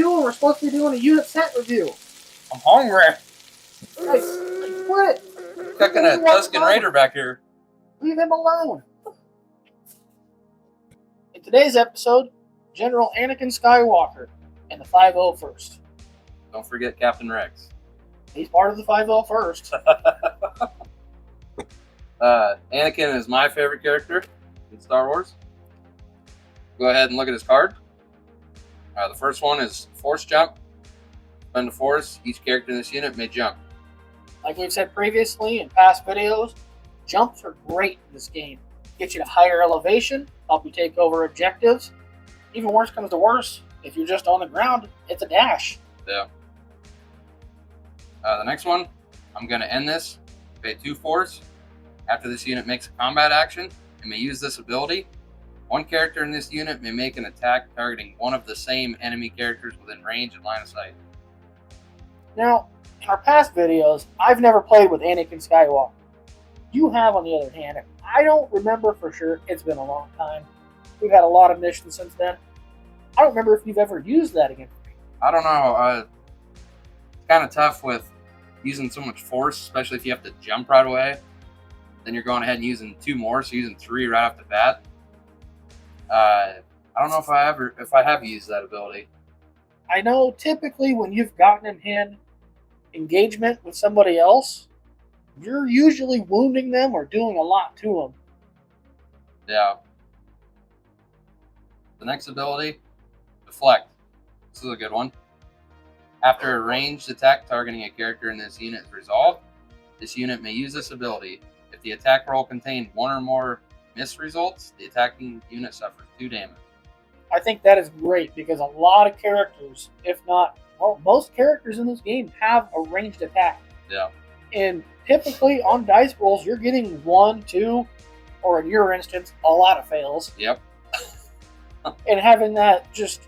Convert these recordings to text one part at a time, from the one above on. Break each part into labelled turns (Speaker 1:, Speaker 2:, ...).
Speaker 1: doing? We're supposed to be doing a unit set review.
Speaker 2: I'm hungry.
Speaker 1: Guys, quit it.
Speaker 2: Cooking a Tusken Raider back here.
Speaker 1: Leave him alone. In today's episode, General Anakin Skywalker and the 501st.
Speaker 2: Don't forget Captain Rex.
Speaker 1: He's part of the 501st.
Speaker 2: Anakin is my favorite character in Star Wars. Go ahead and look at his card. The first one is Force Jump. Spend the Force. Each character in this unit may jump.
Speaker 1: Like we've said previously in past videos, jumps are great in this game. Get you to higher elevation, help you take over objectives. Even worse comes to worse, if you're just on the ground, it's a dash.
Speaker 2: Yeah. The next one, I'm going to end this. Pay 2 Force. After this unit makes a combat action, it may use this ability. One character in this unit may make an attack targeting one of the same enemy characters within range and line of sight.
Speaker 1: Now, in our past videos, I've never played with Anakin Skywalker. You have, on the other hand. I don't remember for sure. It's been a long time. We've had a lot of missions since then. I don't remember if you've ever used that against me.
Speaker 2: I don't know. It's kind of tough with using so much force, especially if you have to jump right away. Then you're going ahead and using 2 more, so using 3 right off the bat. I don't know if I have used that ability.
Speaker 1: I know typically when you've gotten in hand engagement with somebody else, you're usually wounding them or doing a lot to them.
Speaker 2: Yeah. The next ability, Deflect. This is a good one. After a ranged attack targeting a character in this unit is resolved, this unit may use this ability. If the attack roll contained 1 or more miss results, the attacking unit suffers 2 damage.
Speaker 1: I think that is great because a lot of characters, if not, well, most characters in this game have a ranged attack.
Speaker 2: Yeah.
Speaker 1: And typically on dice rolls, you're getting 1, 2, or in your instance, a lot of fails.
Speaker 2: Yep.
Speaker 1: And having that just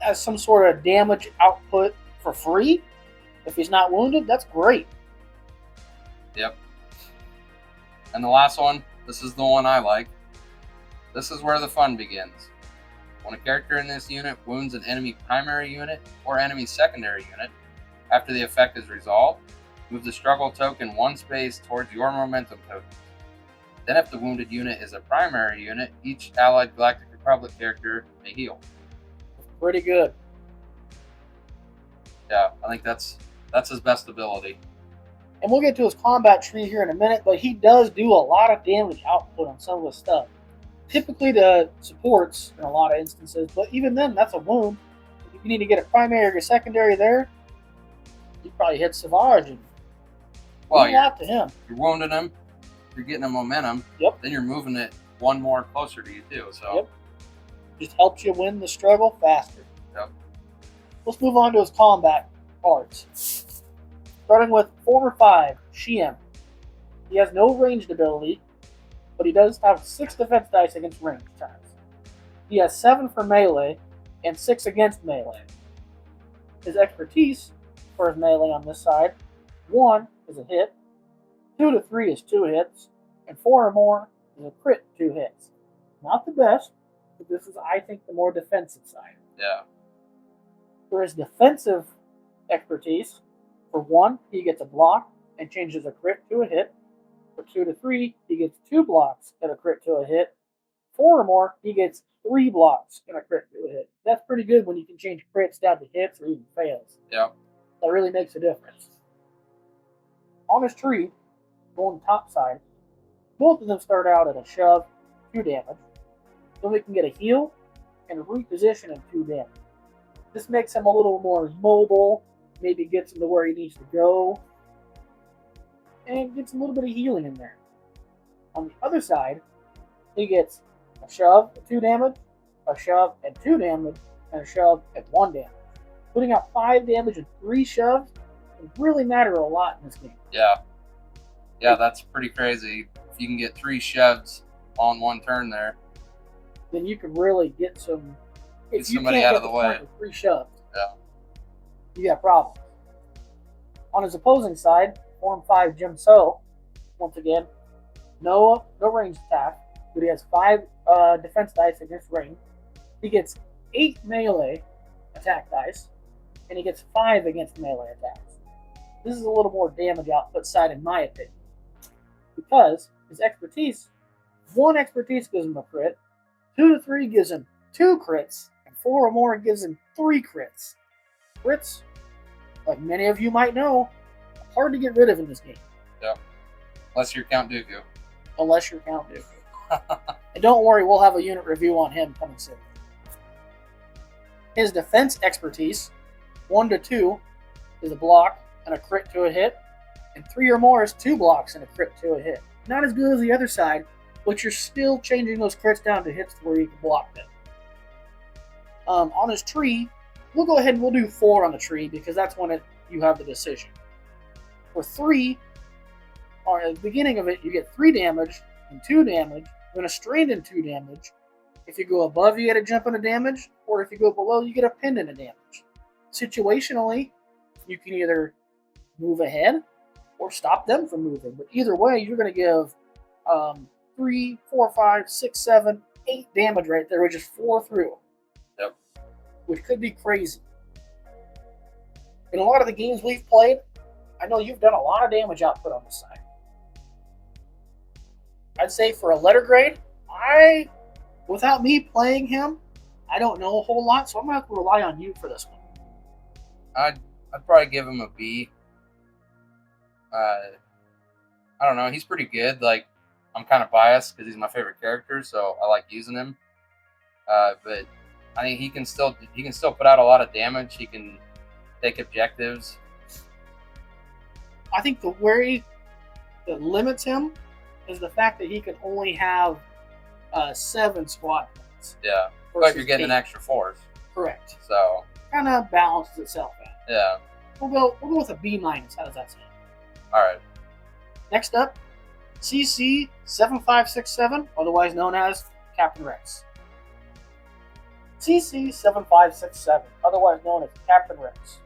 Speaker 1: as some sort of damage output for free, if he's not wounded, that's great.
Speaker 2: Yep. And the last one, this is the one I like. This is where the fun begins. When a character in this unit wounds an enemy primary unit or enemy secondary unit, after the effect is resolved, move the struggle token 1 space towards your momentum token. Then if the wounded unit is a primary unit, each allied Galactic Republic character may heal.
Speaker 1: Pretty good.
Speaker 2: Yeah, I think that's his best ability.
Speaker 1: And we'll get to his combat tree here in a minute, but he does do a lot of damage output on some of his stuff. Typically the supports in a lot of instances, but even then, that's a wound. If you need to get a primary or a secondary there, you probably hit Savage and
Speaker 2: Well,
Speaker 1: a lot to him.
Speaker 2: You're wounding him, you're getting a momentum,
Speaker 1: Yep.
Speaker 2: Then you're moving it 1 more closer to you too. So
Speaker 1: Yep. Just helps you win the struggle faster.
Speaker 2: Yep.
Speaker 1: Let's move on to his combat parts. Starting with Former 5, Shiem. He has no ranged ability, but he does have 6 defense dice against ranged attacks. He has 7 for melee and 6 against melee. His expertise for his melee on this side, 1 is a hit, 2 to 3 is 2 hits, and 4 or more is a crit 2 hits. Not the best, but this is, I think, the more defensive side.
Speaker 2: yeah.
Speaker 1: For his defensive expertise, for 1, he gets a block and changes a crit to a hit. For 2 to 3, he gets 2 blocks and a crit to a hit. 4 or more, he gets 3 blocks and a crit to a hit. That's pretty good when you can change crits down to hits or even fails.
Speaker 2: Yep.
Speaker 1: That really makes a difference. On his tree, going top side, both of them start out at a shove, 2 damage. So we can get a heal and a reposition of 2 damage. This makes him a little more mobile, maybe gets him to where he needs to go, and gets a little bit of healing in there. On the other side, he gets a shove at 2 damage, a shove at 2 damage, and a shove at 1 damage. Putting out 5 damage and 3 shoves can really matter a lot in this game.
Speaker 2: Yeah. Yeah, that's pretty crazy. If you can get 3 shoves on 1 turn there,
Speaker 1: then you can really get some.
Speaker 2: Get
Speaker 1: If you
Speaker 2: somebody
Speaker 1: can't
Speaker 2: out
Speaker 1: get
Speaker 2: of the way.
Speaker 1: with 3 shoves,
Speaker 2: Yeah.
Speaker 1: you got problems. On his opposing side, Form 5 Jim So, once again, no ranged attack, but he has 5 defense dice against range. He gets 8 melee attack dice, and he gets 5 against melee attacks. This is a little more damage output side in my opinion, because his expertise, 1 expertise gives him a crit, 2 to 3 gives him 2 crits, and 4 or more gives him 3 crits. Crits, like many of you might know, hard to get rid of in this game.
Speaker 2: Yeah. Unless you're Count Dooku.
Speaker 1: Unless you're Count Dooku. And don't worry, we'll have a unit review on him coming soon. His defense expertise, 1 to 2, is a block and a crit to a hit, and 3 or more is 2 blocks and a crit to a hit. Not as good as the other side, but you're still changing those crits down to hits to where you can block them. On his tree, we'll go ahead and we'll do 4 on the tree because that's when you have the decision. For 3, at the beginning of it, you get 3 damage and 2 damage, then a strained and 2 damage. If you go above, you get a jump into damage, or if you go below, you get a pinned into damage. Situationally, you can either move ahead or stop them from moving, but either way, you're going to give 3, 4, 5, 6, 7, 8 damage right there, which is 4 through.
Speaker 2: Yep.
Speaker 1: Which could be crazy. In a lot of the games we've played, I know you've done a lot of damage output on this side. I'd say for a letter grade, without me playing him, I don't know a whole lot, so I'm going to have to rely on you for this one.
Speaker 2: I'd probably give him a B. I don't know. He's pretty good. Like, I'm kind of biased because he's my favorite character, so I like using him. But I think he can still put out a lot of damage. He can take objectives.
Speaker 1: I think the worry that limits him is the fact that he can only have 7 squad points.
Speaker 2: Yeah, but you're getting
Speaker 1: 8.
Speaker 2: an extra force.
Speaker 1: Correct.
Speaker 2: So
Speaker 1: kind of balances itself out.
Speaker 2: Yeah.
Speaker 1: We'll go with a B-. How does that sound?
Speaker 2: All right.
Speaker 1: Next up, CC 7567, otherwise known as Captain Rex. CC 7567, otherwise known as Captain Rex.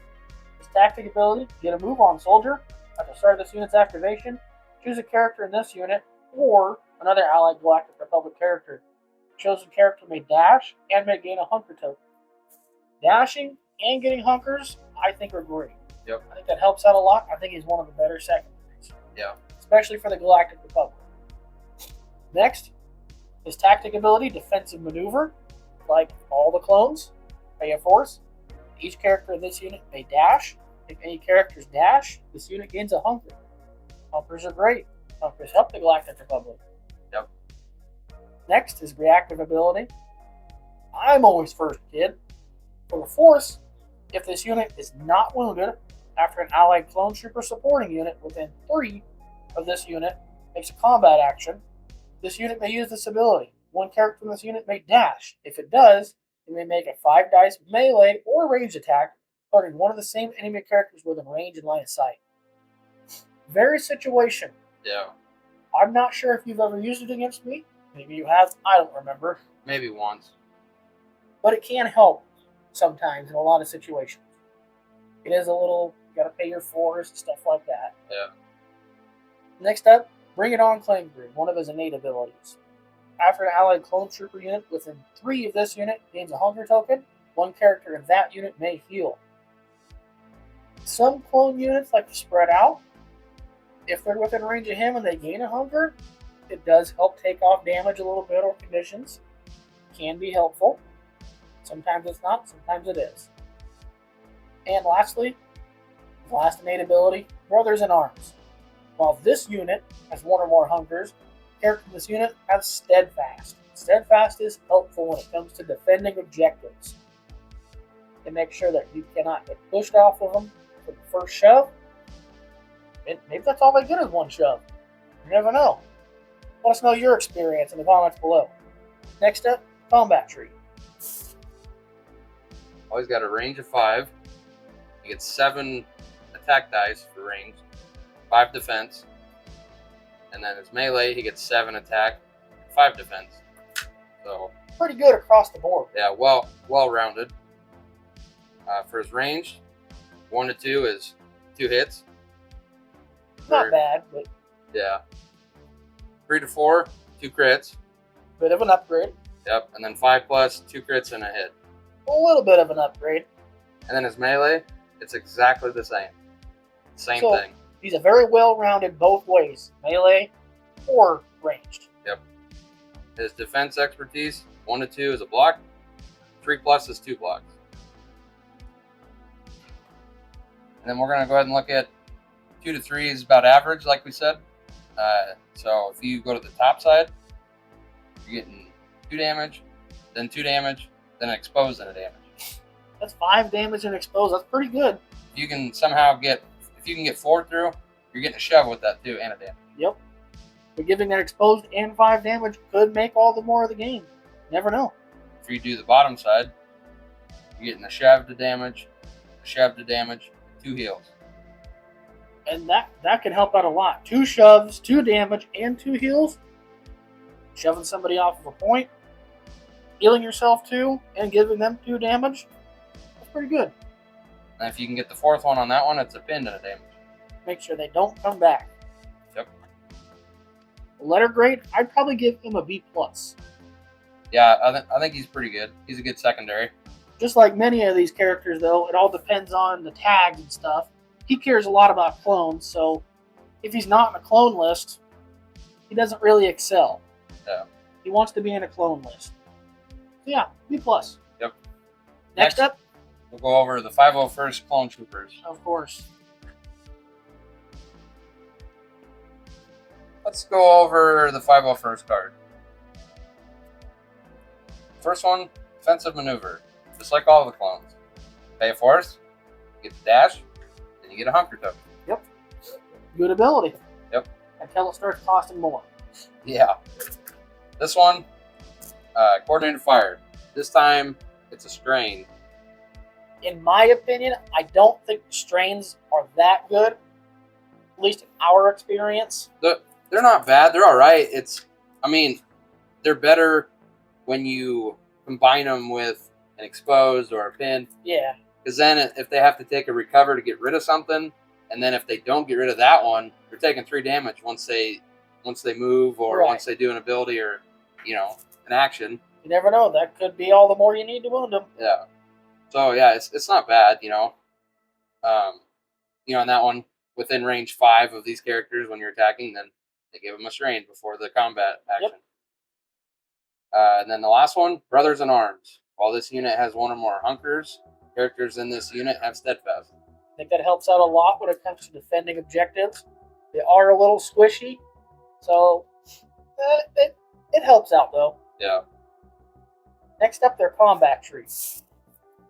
Speaker 1: His tactic ability: get a move on soldier. At the start of this unit's activation, choose a character in this unit or another allied Galactic Republic character. Chosen character may dash and may gain a hunker token. Dashing and getting hunkers, I think, are great.
Speaker 2: Yep.
Speaker 1: I think that helps out a lot. I think he's one of the better secondaries.
Speaker 2: Yeah.
Speaker 1: Especially for the Galactic Republic. Next, his tactic ability, defensive maneuver. Like all the clones, pay a force. Each character in this unit may dash. If any characters dash, this unit gains a hunker. Hunkers are great. Hunkers help the Galactic Republic.
Speaker 2: Yep.
Speaker 1: Next is reactive ability. I'm always first, kid. For the force, if this unit is not wounded after an allied clone trooper supporting unit within 3 of this unit makes a combat action, this unit may use this ability. One character in this unit may dash. If it does, it may make a 5 dice melee or ranged attack, targeting one of the same enemy characters within range and line of sight. Very situation.
Speaker 2: Yeah.
Speaker 1: I'm not sure if you've ever used it against me. Maybe you have. I don't remember.
Speaker 2: Maybe once.
Speaker 1: But it can help sometimes in a lot of situations. It is a little, you gotta pay your force and stuff like that.
Speaker 2: Yeah.
Speaker 1: Next up, Bring It On Claim Grid, one of his innate abilities. After an allied clone trooper unit within 3 of this unit gains a hunger token, one character in that unit may heal. Some clone units like to spread out. If they're within range of him and they gain a hunger, it does help take off damage a little bit or conditions. Can be helpful. Sometimes it's not, sometimes it is. And lastly, the last innate ability, Brothers in Arms. While this unit has 1 or more hungers, character in this unit has Steadfast. Steadfast is helpful when it comes to defending objectives. To make sure that you cannot get pushed off of them for the first shove. And maybe that's all they get is 1 shove. You never know. Let us know your experience in the comments below. Next up, combat tree.
Speaker 2: Always got a range of 5. You get 7 attack dice for range, 5 defense, and then his melee, he gets 7 attack, 5 defense. So
Speaker 1: pretty good across the board.
Speaker 2: Yeah, well rounded. For his range, 1 to 2 is 2 hits.
Speaker 1: Not bad, but
Speaker 2: yeah. 3 to 4, 2 crits.
Speaker 1: Bit of an upgrade.
Speaker 2: Yep, and then 5 plus 2 crits and a hit.
Speaker 1: A little bit of an upgrade.
Speaker 2: And then his melee, it's exactly the same. Same
Speaker 1: So,
Speaker 2: thing.
Speaker 1: He's a very well-rounded both ways, melee or ranged.
Speaker 2: Yep. His defense expertise, 1 to 2 is a block. 3+ is 2 blocks. And then we're going to go ahead and look at 2 to 3 is about average, like we said. So if you go to the top side, you're getting 2 damage, then 2 damage, then exposed and a damage.
Speaker 1: That's 5 damage and exposed. That's pretty good.
Speaker 2: If you can somehow get 4 through, you're getting a shove with that too, and a damage.
Speaker 1: Yep. But giving that exposed and 5 damage could make all the more of the game. Never know.
Speaker 2: If you do the bottom side, you're getting a shove to damage, 2 heals.
Speaker 1: And that can help out a lot. 2 shoves, 2 damage, and 2 heals. Shoving somebody off of a point, healing yourself 2, and giving them 2 damage. That's pretty good.
Speaker 2: And if you can get the 4th one on that one, it's a pin and a damage.
Speaker 1: Make sure they don't come back.
Speaker 2: Yep.
Speaker 1: Letter grade, I'd probably give him a B+.
Speaker 2: Yeah, I think he's pretty good. He's a good secondary.
Speaker 1: Just like many of these characters, though, it all depends on the tags and stuff. He cares a lot about clones, so if he's not in a clone list, he doesn't really excel.
Speaker 2: Yeah.
Speaker 1: He wants to be in a clone list. So yeah, B+.
Speaker 2: Yep.
Speaker 1: Next up,
Speaker 2: we'll go over the 501st Clone Troopers.
Speaker 1: of course.
Speaker 2: Let's go over the 501st card. First one, defensive maneuver. Just like all the clones. Pay a force, you get the dash, then you get a hunker token.
Speaker 1: Yep. Good ability.
Speaker 2: Yep.
Speaker 1: Until it starts costing more.
Speaker 2: Yeah. This one, coordinated fire. This time, it's a strain.
Speaker 1: In my opinion, I don't think the strains are that good. At least in our experience.
Speaker 2: They're not bad. They're all right. They're better when you combine them with an exposed or a pin.
Speaker 1: Yeah.
Speaker 2: Because then if they have to take a recover to get rid of something, and then if they don't get rid of that one, they're taking 3 damage once they move or once they do an ability or, an action.
Speaker 1: You never know. That could be all the more you need to wound them.
Speaker 2: Yeah. So, yeah, it's not bad, and that one, within range 5 of these characters when you're attacking, then they give them a strain before the combat action.
Speaker 1: Yep.
Speaker 2: And then the last one, Brothers in Arms. While this unit has 1 or more hunkers, characters in this unit have steadfast.
Speaker 1: I think that helps out a lot when it comes to defending objectives. They are a little squishy, so it helps out, though.
Speaker 2: Yeah.
Speaker 1: Next up, their combat tree.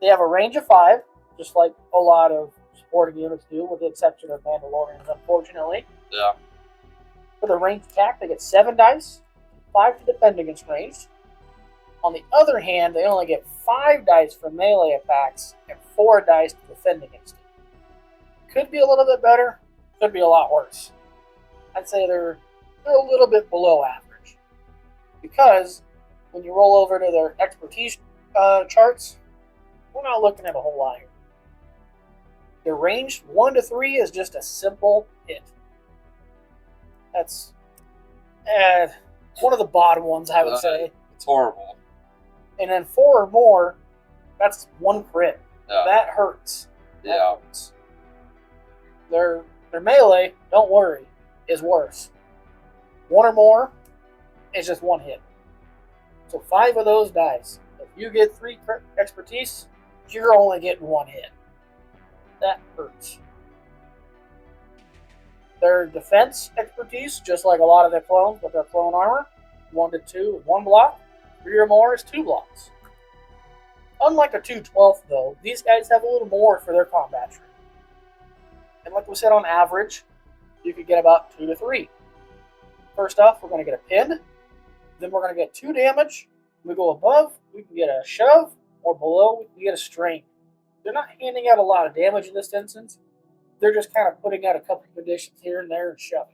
Speaker 1: They have a range of 5, just like a lot of supporting units do, with the exception of Mandalorians, unfortunately.
Speaker 2: Yeah.
Speaker 1: For the ranged attack, they get 7 dice, 5 to defend against ranged. On the other hand, they only get 5 dice for melee attacks and 4 dice to defend against it. Could be a little bit better, could be a lot worse. I'd say they're a little bit below average. Because when you roll over to their expertise charts, we're not looking at a whole lot here. Their range 1 to 3 is just a simple hit. That's one of the bottom ones, I would say.
Speaker 2: It's horrible.
Speaker 1: And then 4 or more, that's 1 crit.
Speaker 2: Yeah.
Speaker 1: That hurts.
Speaker 2: Yeah.
Speaker 1: Hurts. Their melee, don't worry, is worse. 1 or more is just 1 hit. So 5 of those dice. If you get 3 expertise, you're only getting 1 hit. That hurts. Their defense expertise, just like a lot of their clones with their clone armor, 1 to 2 is 1 block, 3 or more is 2 blocks. Unlike a 2/12, though, these guys have a little more for their combat tree. And like we said, on average, you could get about 2 to 3. First off, we're going to get a pin, then we're going to get 2 damage. When we go above, we can get a shove, or below, we can get a strain. They're not handing out a lot of damage in this instance. They're just kind of putting out a couple of conditions here and there and shoving.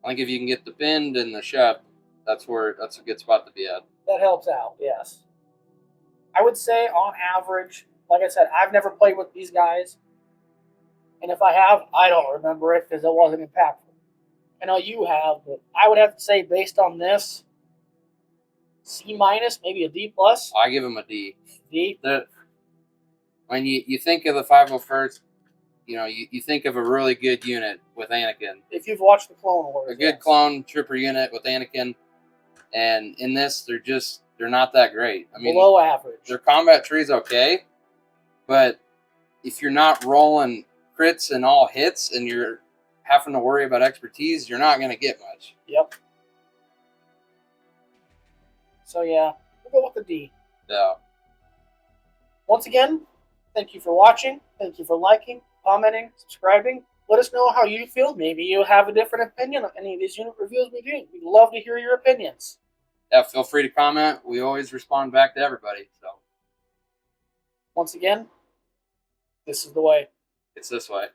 Speaker 2: I think if you can get the pinned and the shove, that's a good spot to be at.
Speaker 1: That helps out, yes. I would say on average, like I said, I've never played with these guys. And if I have, I don't remember it because it wasn't impactful. I know you have, but I would have to say based on this, C-, maybe a D+.
Speaker 2: I give them a D.
Speaker 1: D?
Speaker 2: When you think of the 501st, you think of a really good unit with Anakin.
Speaker 1: If you've watched the Clone Wars.
Speaker 2: A good clone trooper unit with Anakin. And in this, they're not that great. I mean,
Speaker 1: below average.
Speaker 2: Their combat tree is okay, but if you're not rolling crits and all hits and you're having to worry about expertise, you're not going to get much.
Speaker 1: Yep. So yeah, we'll go with the D.
Speaker 2: Yeah.
Speaker 1: Once again, thank you for watching. Thank you for liking, commenting, subscribing. Let us know how you feel. Maybe you have a different opinion on any of these unit reviews we do. We'd love to hear your opinions.
Speaker 2: Yeah, feel free to comment. We always respond back to everybody. So,
Speaker 1: once again, this is the way.
Speaker 2: It's this way.